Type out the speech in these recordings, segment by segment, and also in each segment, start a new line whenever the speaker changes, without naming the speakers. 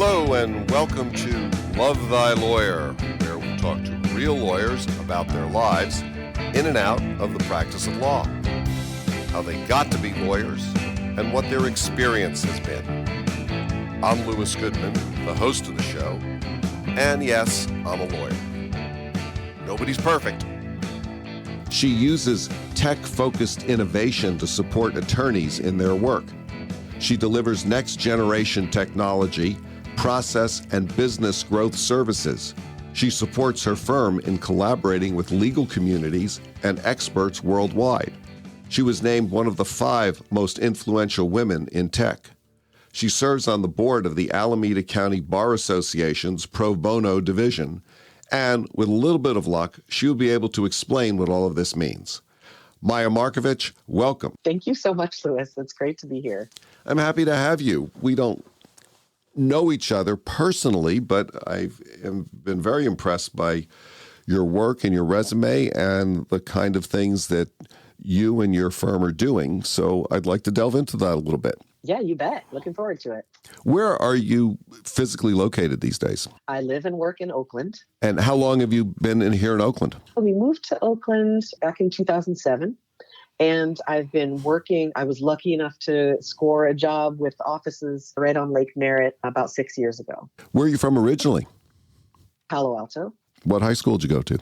Hello and welcome to Love Thy Lawyer, where we talk to real lawyers about their lives in and out of the practice of law, how they got to be lawyers, and what their experience has been. I'm Louis Goodman, the host of the show, and yes, I'm a lawyer. Nobody's perfect. She uses tech-focused innovation to support attorneys in their work. She delivers next-generation technology, process, and business growth services. She supports her firm in collaborating with legal communities and experts worldwide. She was named one of the 5 most influential women in tech. She serves on the board of the Alameda County Bar Association's Pro Bono Division, and with a little bit of luck, she will be able to explain what all of this means. Maya Markovich, welcome.
Thank you so much, Louis. It's great to be here.
I'm happy to have you. We don't know each other personally, but I've been very impressed by your work and your resume and the kind of things that you and your firm are doing. So I'd like to delve into that a little bit.
Yeah, you bet. Looking forward to it.
Where are you physically located these days?
I live and work in Oakland.
And how long have you been here in Oakland?
We moved to Oakland back in 2007. And I've been working. I was lucky enough to score a job with offices right on Lake Merritt about 6 years ago.
Where are you from originally?
Palo Alto.
What high school did you go to?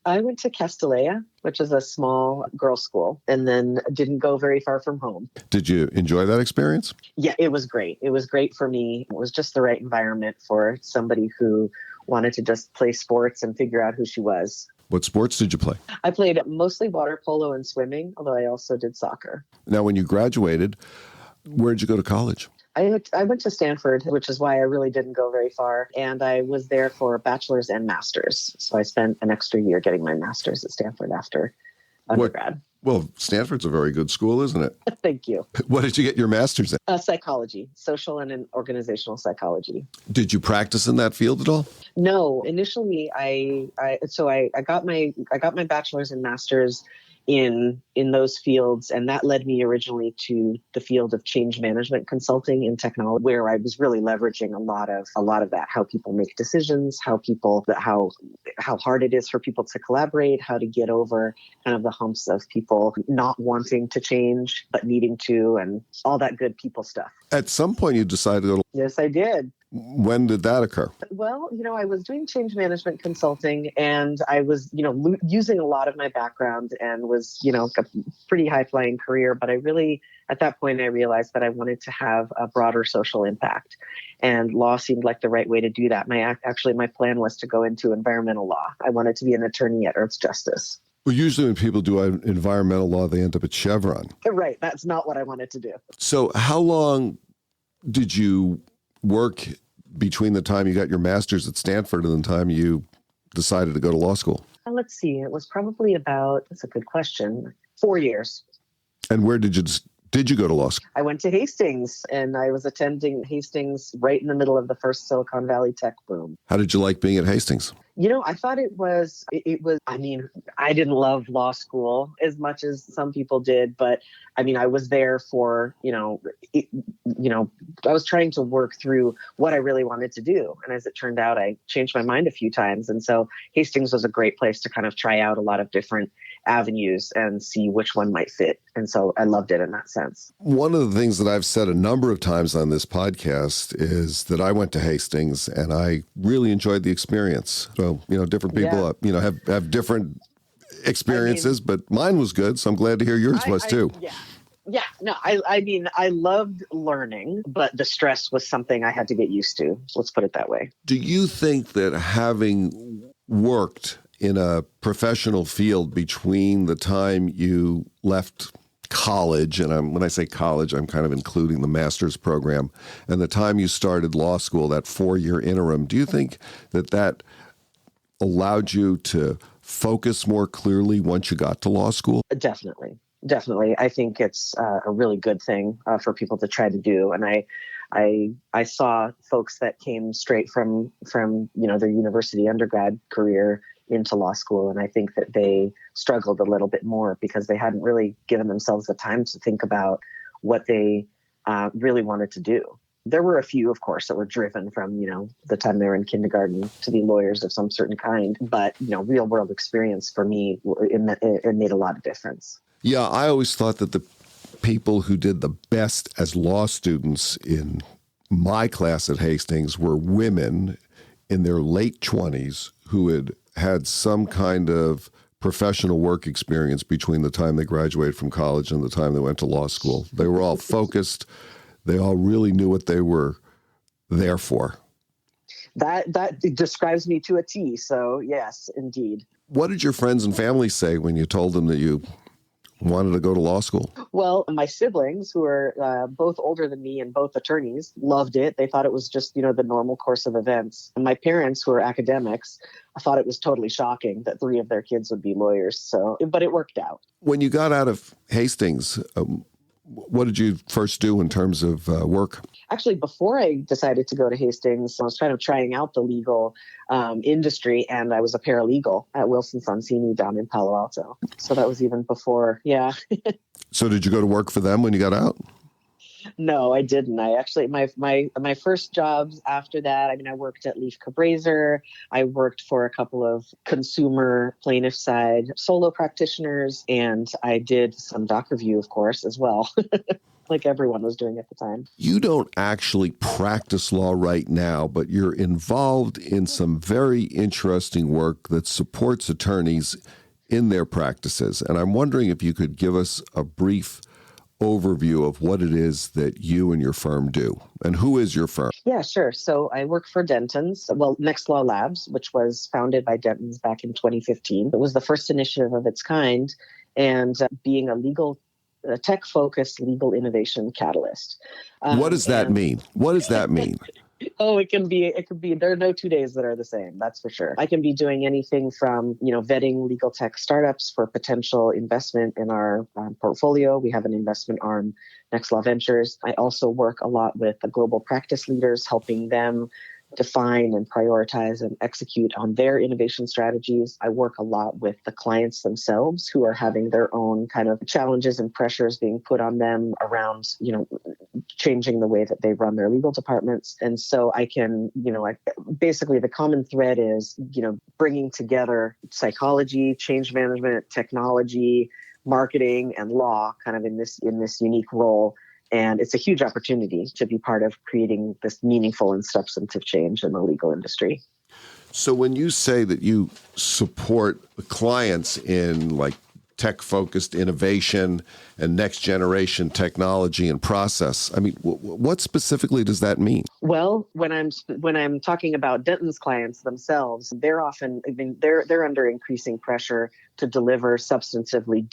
I went to Castellea, which is a small girls' school, and then didn't go very far from home.
Did you enjoy that experience?
Yeah, it was great. It was great for me. It was just the right environment for somebody who wanted to just play sports and figure out who she was.
What sports did you play?
I played mostly water polo and swimming, although I also did soccer.
Now, when you graduated, where did you go to college?
I went to Stanford, which is why I really didn't go very far. And I was there for a bachelor's and master's. So I spent an extra year getting my master's at Stanford after undergrad.
Well, Stanford's a very good school, isn't it?
Thank you.
What did you get your master's in?
Psychology, social and organizational psychology.
Did you practice in that field at all?
No, initially I got my bachelor's and master's in those fields, and that led me originally to the field of change management consulting in technology, where I was really leveraging a lot of that, how people make decisions, how hard it is for people to collaborate, how to get over kind of the humps of people not wanting to change but needing to, and all that good people stuff.
At some point you decided to...
Yes, I did.
When did that occur?
Well, I was doing change management consulting, and I was, using a lot of my background, and was, a pretty high-flying career. But at that point, I realized that I wanted to have a broader social impact, and law seemed like the right way to do that. My plan was to go into environmental law. I wanted to be an attorney at Unmatched.
Well, usually when people do environmental law, they end up at Chevron.
Right. That's not what I wanted to do.
So how long did you work between the time you got your master's at Stanford and the time you decided to go to law school?
Let's see. It was probably that's a good question, 4 years.
And where did you go to law school?
I went to Hastings, and I was attending Hastings right in the middle of the first Silicon Valley tech boom.
How did you like being at Hastings?
I thought it was, I didn't love law school as much as some people did, but I was there for, I was trying to work through what I really wanted to do. And as it turned out, I changed my mind a few times. And so Hastings was a great place to kind of try out a lot of different avenues and see which one might fit. And so I loved it in that sense. One
of the things that I've said a number of times on this podcast is that I went to Hastings and I really enjoyed the experience. So, different people, have different experiences, but mine was good. So I'm glad to hear yours was too.
Yeah. No, I loved learning, but the stress was something I had to get used to. Let's put it that way.
Do you think that having worked in a professional field between the time you left college, and when I say college, I'm kind of including the master's program, and the time you started law school, that 4-year interim, do you think that allowed you to focus more clearly once you got to law school?
Definitely. I think it's a really good thing for people to try to do. And I saw folks that came straight from their university undergrad career into law school. And I think that they struggled a little bit more because they hadn't really given themselves the time to think about what they really wanted to do. There were a few, of course, that were driven from, the time they were in kindergarten to be lawyers of some certain kind. But, real world experience for me, it made a lot of difference.
Yeah, I always thought that the people who did the best as law students in my class at Hastings were women in their late 20s who had had some kind of professional work experience between the time they graduated from college and the time they went to law school. They were all focused. They all really knew what they were there for.
That describes me to a T. So yes, indeed.
What did your friends and family say when you told them that you wanted to go to law school?
Well, my siblings, who are both older than me and both attorneys, loved it. They thought it was just, the normal course of events. And my parents, who are academics, thought it was totally shocking that 3 of their kids would be lawyers. But it worked out.
When you got out of Hastings, what did you first do in terms of work?
Actually, before I decided to go to Hastings, I was kind of trying out the legal industry, and I was a paralegal at Wilson Sonsini down in Palo Alto. So that was even before, yeah.
So did you go to work for them when you got out?
No, I didn't. I actually, my first jobs after that, I worked at Leaf Cabraser. I worked for a couple of consumer plaintiff side solo practitioners, and I did some doc review, of course, as well. Like everyone was doing at the time.
You don't actually practice law right now, but you're involved in some very interesting work that supports attorneys in their practices. And I'm wondering if you could give us a brief overview of what it is that you and your firm do. And who is your firm?
Yeah, sure. So I work for Dentons, Nextlaw Labs, which was founded by Dentons back in 2015. It was the first initiative of its kind, and being a tech-focused legal innovation catalyst.
What does that mean? What does that mean?
Oh, it can be, there are no 2 days that are the same. That's for sure. I can be doing anything from, vetting legal tech startups for potential investment in our portfolio. We have an investment arm, Nextlaw Ventures. I also work a lot with the global practice leaders, helping them define and prioritize and execute on their innovation strategies. I work a lot with the clients themselves who are having their own kind of challenges and pressures being put on them around, changing the way that they run their legal departments. And so I can, basically the common thread is, bringing together psychology, change management, technology, marketing, and law kind of in this unique role. And it's a huge opportunity to be part of creating this meaningful and substantive change in the legal industry.
So when you say that you support clients in like tech-focused innovation and next-generation technology and process, what specifically does that mean?
Well, when I'm talking about Dentons clients themselves, they're often, they're under increasing pressure to deliver substantively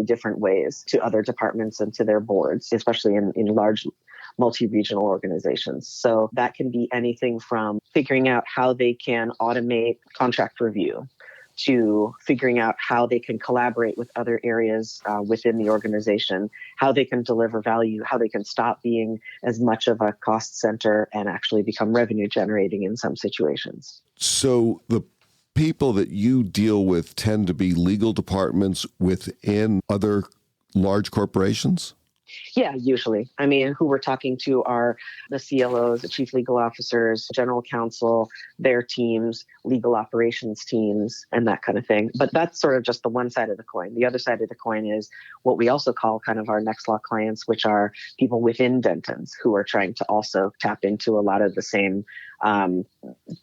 different ways to other departments and to their boards, especially in large multi-regional organizations. So that can be anything from figuring out how they can automate contract review to figuring out how they can collaborate with other areas within the organization, how they can deliver value, how they can stop being as much of a cost center and actually become revenue generating in some situations.
So the people that you deal with tend to be legal departments within other large corporations?
Yeah, usually. Who we're talking to are the CLOs, the chief legal officers, general counsel, their teams, legal operations teams, and that kind of thing. But that's sort of just the one side of the coin. The other side of the coin is what we also call kind of our Nextlaw clients, which are people within Dentons who are trying to also tap into a lot of the same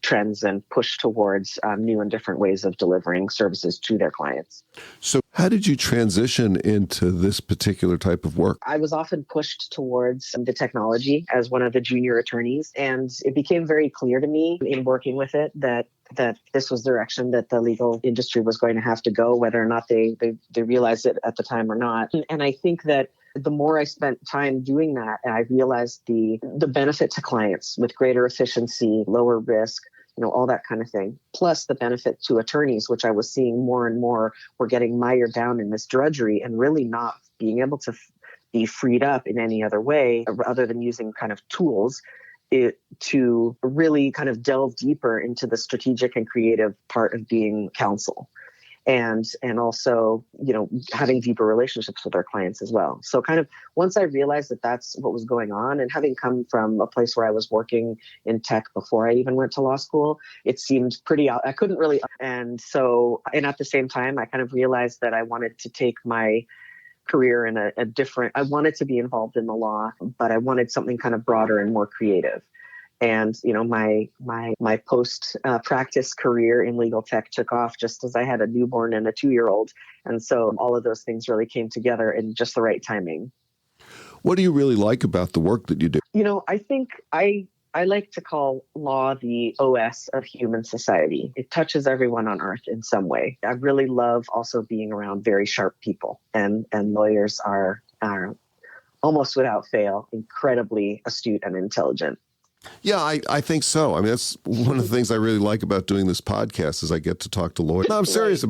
trends and push towards new and different ways of delivering services to their clients.
So how did you transition into this particular type of work?
I was often pushed towards the technology as one of the junior attorneys, and it became very clear to me in working with it that this was the direction that the legal industry was going to have to go, whether or not they realized it at the time or not. And I think that the more I spent time doing that, I realized the benefit to clients with greater efficiency, lower risk, all that kind of thing. Plus the benefit to attorneys, which I was seeing more and more were getting mired down in this drudgery and really not being able to be freed up in any other way other than using kind of tools to really kind of delve deeper into the strategic and creative part of being counsel. and also, having deeper relationships with our clients as well. So kind of once I realized that that's what was going on, and having come from a place where I was working in tech before I even went to law school, it seemed pretty out. I couldn't really. And at the same time, I kind of realized that I wanted to take my career in a different, I wanted to be involved in the law, but I wanted something kind of broader and more creative. And, my post practice career in legal tech took off just as I had a newborn and a 2-year-old. And so all of those things really came together in just the right timing.
What do you really like about the work that you do?
I think I like to call law the OS of human society. It touches everyone on earth in some way. I really love also being around very sharp people, and lawyers are almost without fail incredibly astute and intelligent.
Yeah, I think so. I mean, that's one of the things I really like about doing this podcast is I get to talk to lawyers. No,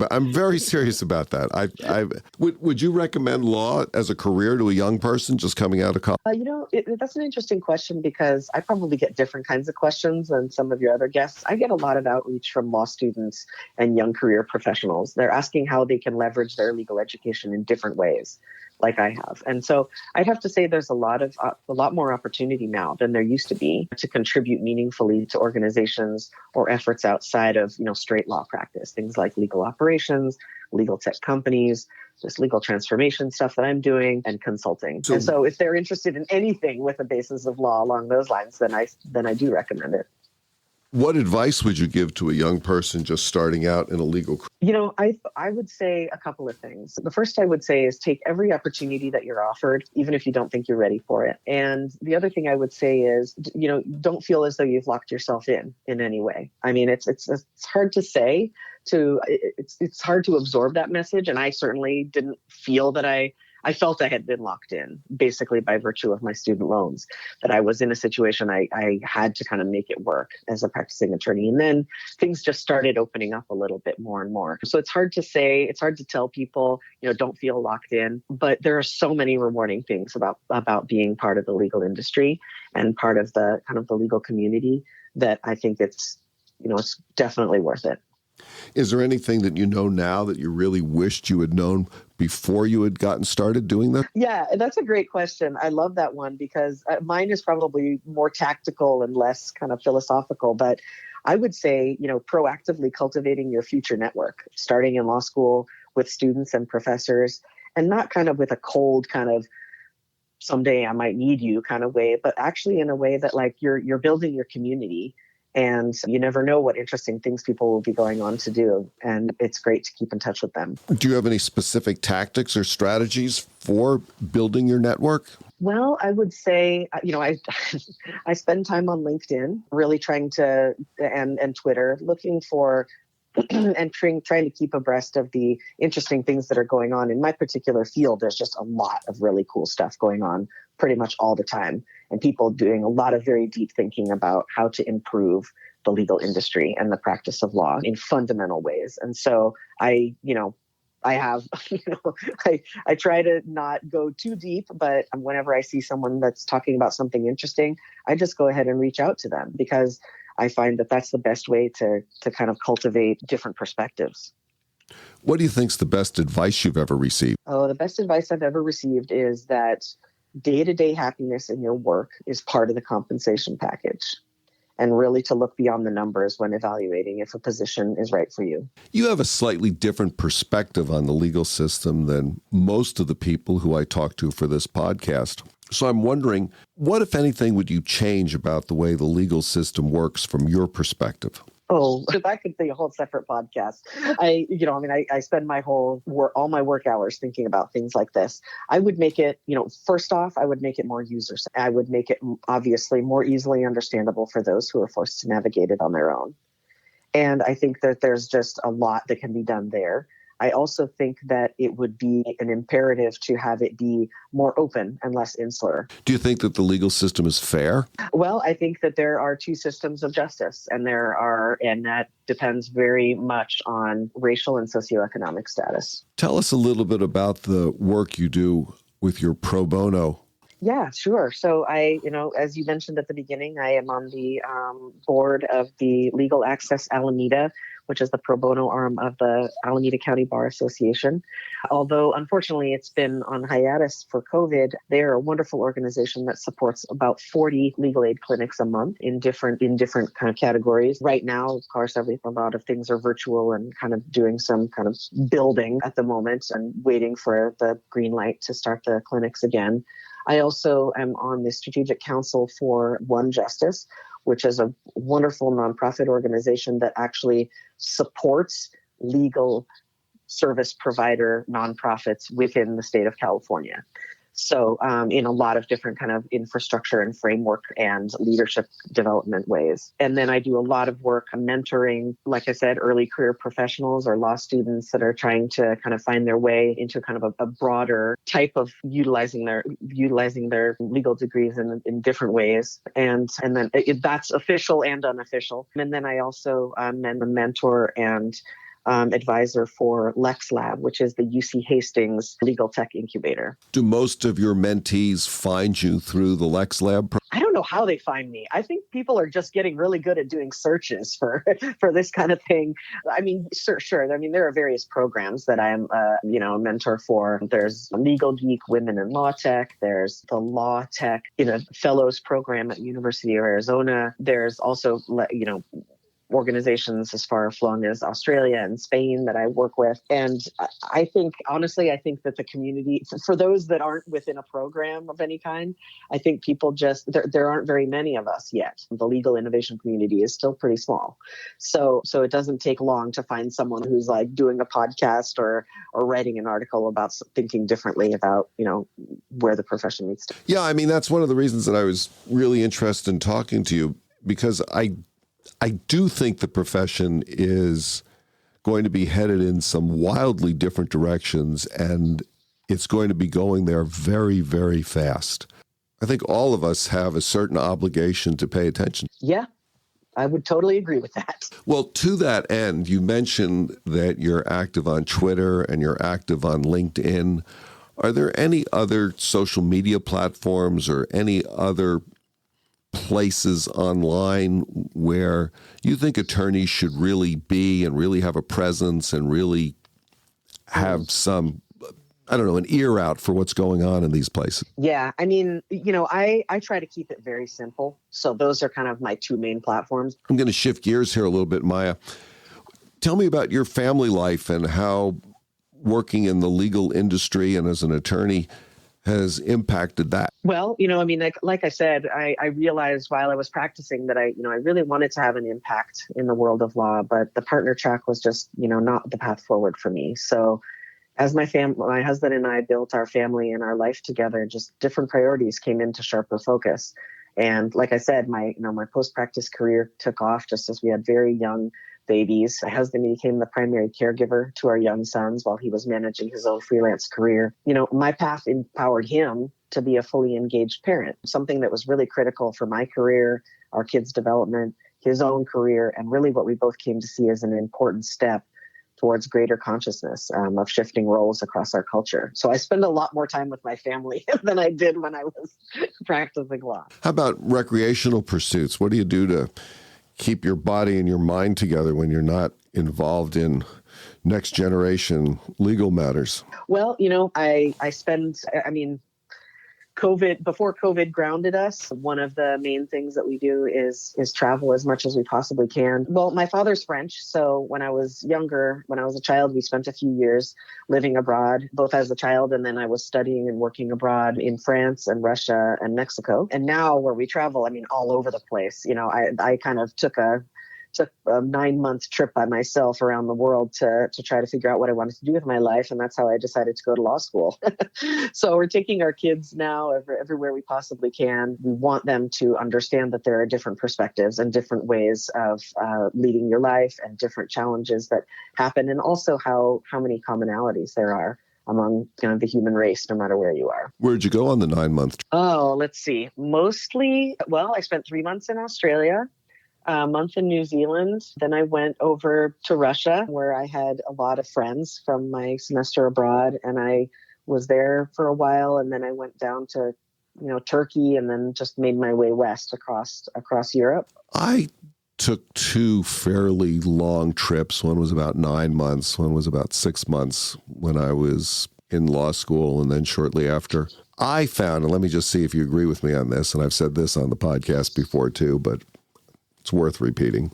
I'm very serious about that. Would you recommend law as a career to a young person just coming out of college?
That's an interesting question, because I probably get different kinds of questions than some of your other guests. I get a lot of outreach from law students and young career professionals. They're asking how they can leverage their legal education in different ways, like I have. And so I'd have to say there's a lot more opportunity now than there used to be to contribute meaningfully to organizations or efforts outside of, straight law practice, things like legal operations, legal tech companies, just legal transformation stuff that I'm doing, and consulting. And so if they're interested in anything with a basis of law along those lines, then I do recommend it.
What advice would you give to a young person just starting out in a legal career?
I would say a couple of things. The first I would say is take every opportunity that you're offered, even if you don't think you're ready for it. And the other thing I would say is, don't feel as though you've locked yourself in any way. I mean, it's hard to say. It's hard to absorb that message. And I certainly didn't feel that I felt I had been locked in, basically by virtue of my student loans, that I was in a situation I had to kind of make it work as a practicing attorney. And then things just started opening up a little bit more and more. So it's hard to say, it's hard to tell people, don't feel locked in. But there are so many rewarding things about being part of the legal industry and part of the kind of the legal community that I think it's definitely worth it.
Is there anything that you know now that you really wished you had known before you had gotten started doing that?
Yeah, that's a great question. I love that one, because mine is probably more tactical and less kind of philosophical. But I would say, proactively cultivating your future network, starting in law school with students and professors, and not kind of with a cold kind of someday I might need you kind of way, but actually in a way that like you're building your community. And you never know what interesting things people will be going on to do. And it's great to keep in touch with them.
Do you have any specific tactics or strategies for building your network?
Well, I would say, I spend time on LinkedIn, really trying to, and Twitter, looking for and trying to keep abreast of the interesting things that are going on. In my particular field, there's just a lot of really cool stuff going on pretty much all the time, and people doing a lot of very deep thinking about how to improve the legal industry and the practice of law in fundamental ways. And so I have, I try to not go too deep, but whenever I see someone that's talking about something interesting, I just go ahead and reach out to them, because I find that that's the best way to kind of cultivate different perspectives.
What do you think is the best advice you've ever received?
Oh, the best advice I've ever received is that day-to-day happiness in your work is part of the compensation package, and really to look beyond the numbers when evaluating if a position is right for you.
You have a slightly different perspective on the legal system than most of the people who I talk to for this podcast. So I'm wondering, what, if anything, would you change about the way the legal system works from your perspective?
Oh, that could be a whole separate podcast. I spend all my work hours thinking about things like this. I would make it, first off, I would make it more user-centered. I would make it obviously more easily understandable for those who are forced to navigate it on their own. And I think that there's just a lot that can be done there. I also think that it would be an imperative to have it be more open and less insular.
Do you think that the legal system is fair?
Well, I think that there are two systems of justice, and that depends very much on racial and socioeconomic status.
Tell us a little bit about the work you do with your pro bono.
Yeah, sure. So as you mentioned at the beginning, I am on the board of the Legal Access Alameda, which is the pro bono arm of the Alameda County Bar Association. Although, unfortunately, it's been on hiatus for COVID, they're a wonderful organization that supports about 40 legal aid clinics a month in different kind of categories. Right now, of course, a lot of things are virtual and kind of doing some kind of building at the moment and waiting for the green light to start the clinics again. I also am on the strategic council for OneJustice, which is a wonderful nonprofit organization that actually supports legal service provider nonprofits within the state of California. So in a lot of different kind of infrastructure and framework and leadership development ways. And then I do a lot of work mentoring, like I said, early career professionals or law students that are trying to kind of find their way into kind of a broader type of utilizing their legal degrees in different ways. And then that's official and unofficial. And then I also am a mentor and advisor for LexLab, which is the UC Hastings legal tech incubator.
Do most of your mentees find you through the LexLab?
I don't know how they find me. I think people are just getting really good at doing searches for this kind of thing. I mean, sure. I mean, there are various programs that I'm, a mentor for. There's Legal Geek, Women in Law Tech. There's the Law Tech, Fellows program at University of Arizona. There's also, organizations as far flung as Australia and Spain that I work with. And I think that the community, for those that aren't within a program of any kind, I think people there aren't very many of us yet. The legal innovation community is still pretty small. So it doesn't take long to find someone who's like doing a podcast or writing an article about thinking differently about, where the profession needs to.
Yeah, I mean, that's one of the reasons that I was really interested in talking to you, because I do think the profession is going to be headed in some wildly different directions, and it's going to be going there very, very fast. I think all of us have a certain obligation to pay attention.
Yeah, I would totally agree with that.
Well, to that end, you mentioned that you're active on Twitter and you're active on LinkedIn. Are there any other social media platforms or any other places online where you think attorneys should really be and really have a presence and really have some, an ear out for what's going on in these places?
Yeah, I mean, I try to keep it very simple. So those are kind of my two main platforms.
I'm going to shift gears here a little bit, Maya. Tell me about your family life and how working in the legal industry and as an attorney has impacted that.
Well, like I said, I realized while I was practicing that I really wanted to have an impact in the world of law, but the partner track was just, not the path forward for me. So as my husband and I built our family and our life together, just different priorities came into sharper focus. And like I said, my post-practice career took off just as we had very young babies. My husband became the primary caregiver to our young sons while he was managing his own freelance career. My path empowered him to be a fully engaged parent, something that was really critical for my career, our kids' development, his own career, and really what we both came to see as an important step towards greater consciousness of shifting roles across our culture. So I spend a lot more time with my family than I did when I was practicing law.
How about recreational pursuits? What do you do to keep your body and your mind together when you're not involved in next generation legal matters? Well,
before COVID grounded us, one of the main things that we do is travel as much as we possibly can. Well, my father's French, so when I was a child, we spent a few years living abroad, both as a child and then I was studying and working abroad in France and Russia and Mexico. And now where we travel, all over the place. I kind of took a 9-month trip by myself around the world to try to figure out what I wanted to do with my life. And that's how I decided to go to law school. So we're taking our kids now everywhere we possibly can. We want them to understand that there are different perspectives and different ways of leading your life and different challenges that happen. And also how many commonalities there are among the human race, no matter where you are.
Where'd you go on the 9-month?
Oh, let's see. I spent 3 months in Australia, a month in New Zealand. Then I went over to Russia, where I had a lot of friends from my semester abroad, and I was there for a while. And then I went down to, Turkey, and then just made my way west across Europe.
I took two fairly long trips. One was about 9 months. One was about 6 months when I was in law school and then shortly after. I found, and let me just see if you agree with me on this, and I've said this on the podcast before too, but it's worth repeating.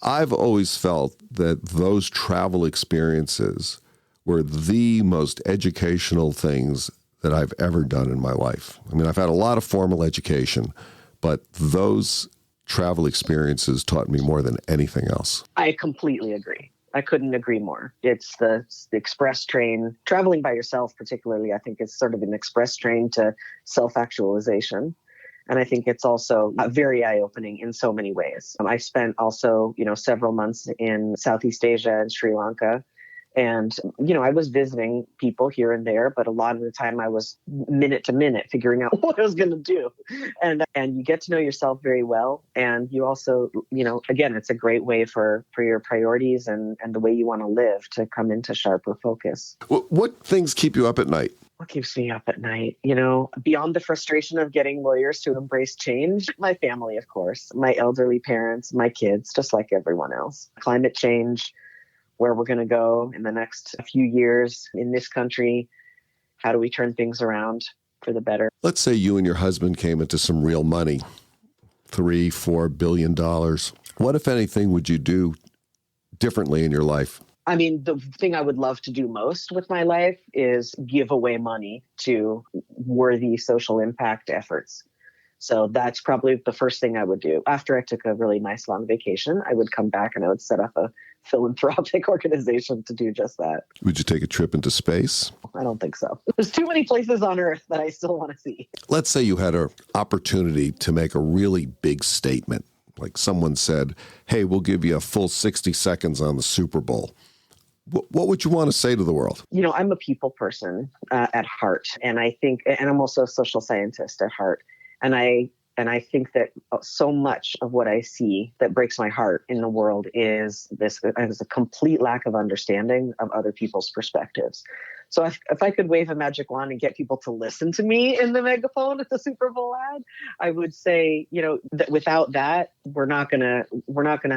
I've always felt that those travel experiences were the most educational things that I've ever done in my life. I mean, I've had a lot of formal education, but those travel experiences taught me more than anything else.
I completely agree. I couldn't agree more. It's the express train. Traveling by yourself, particularly, I think is sort of an express train to self-actualization. And I think it's also very eye-opening in so many ways. I spent also, several months in Southeast Asia and Sri Lanka. And, I was visiting people here and there, but a lot of the time I was minute to minute figuring out what I was going to do. And you get to know yourself very well. And you also, again, it's a great way for your priorities and the way you want to live to come into sharper focus.
What things keep you up at night?
What keeps me up at night? Beyond the frustration of getting lawyers to embrace change, my family, of course, my elderly parents, my kids, just like everyone else. Climate change, where we're going to go in the next few years in this country. How do we turn things around for the better?
Let's say you and your husband came into some real money, $3-4 billion. What, if anything, would you do differently in your life?
I mean, the thing I would love to do most with my life is give away money to worthy social impact efforts. So that's probably the first thing I would do. After I took a really nice long vacation, I would come back and I would set up a philanthropic organization to do just that.
Would you take a trip into space?
I don't think so. There's too many places on Earth that I still want to see.
Let's say you had an opportunity to make a really big statement. Like someone said, hey, we'll give you a full 60 seconds on the Super Bowl. What would you want to say to the world?
I'm a people person at heart. And I think, and I'm also a social scientist at heart. And I think that so much of what I see that breaks my heart in the world is a complete lack of understanding of other people's perspectives. So if I could wave a magic wand and get people to listen to me in the megaphone at the Super Bowl ad, I would say, that without that, we're not gonna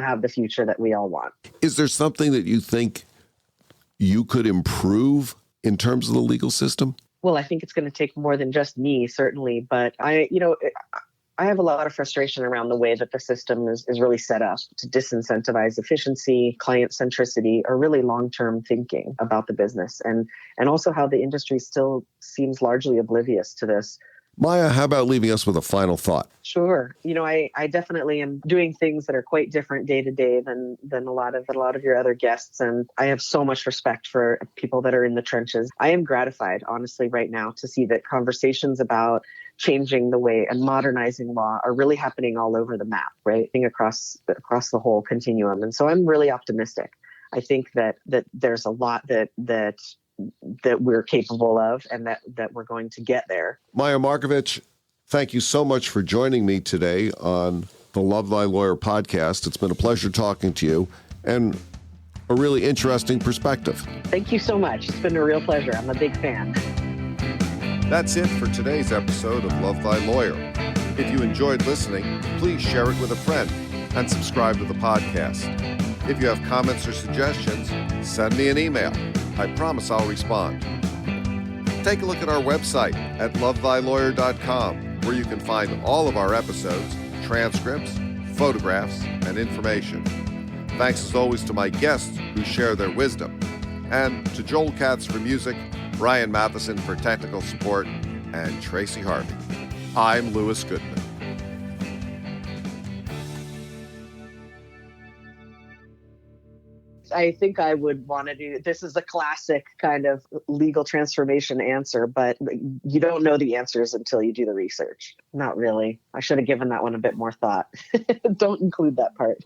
have the future that we all want.
Is there something that you think you could improve in terms of the legal system?
Well, I think it's going to take more than just me, certainly. But I have a lot of frustration around the way that the system is really set up to disincentivize efficiency, client centricity, or really long-term thinking about the business. And also how the industry still seems largely oblivious to this.
Maya, how about leaving us with a final thought?
Sure. I definitely am doing things that are quite different day to day than a lot of your other guests. And I have so much respect for people that are in the trenches. I am gratified, honestly, right now to see that conversations about changing the way and modernizing law are really happening all over the map, right? Across the whole continuum. And so I'm really optimistic. I think that there's a lot that we're capable of and that we're going to get there.
Maya Markovich, thank you so much for joining me today on the Love Thy Lawyer podcast. It's been a pleasure talking to you and a really interesting perspective.
Thank you so much. It's been a real pleasure. I'm a big fan.
That's it for today's episode of Love Thy Lawyer. If you enjoyed listening, please share it with a friend and subscribe to the podcast. If you have comments or suggestions, send me an email. I promise I'll respond. Take a look at our website at lovethylawyer.com, where you can find all of our episodes, transcripts, photographs, and information. Thanks as always to my guests who share their wisdom, and to Joel Katz for music, Brian Matheson for technical support, and Tracy Harvey. I'm Louis Goodman.
I think I would want to do, this is a classic kind of legal transformation answer, but you don't know the answers until you do the research. Not really. I should have given that one a bit more thought. Don't include that part.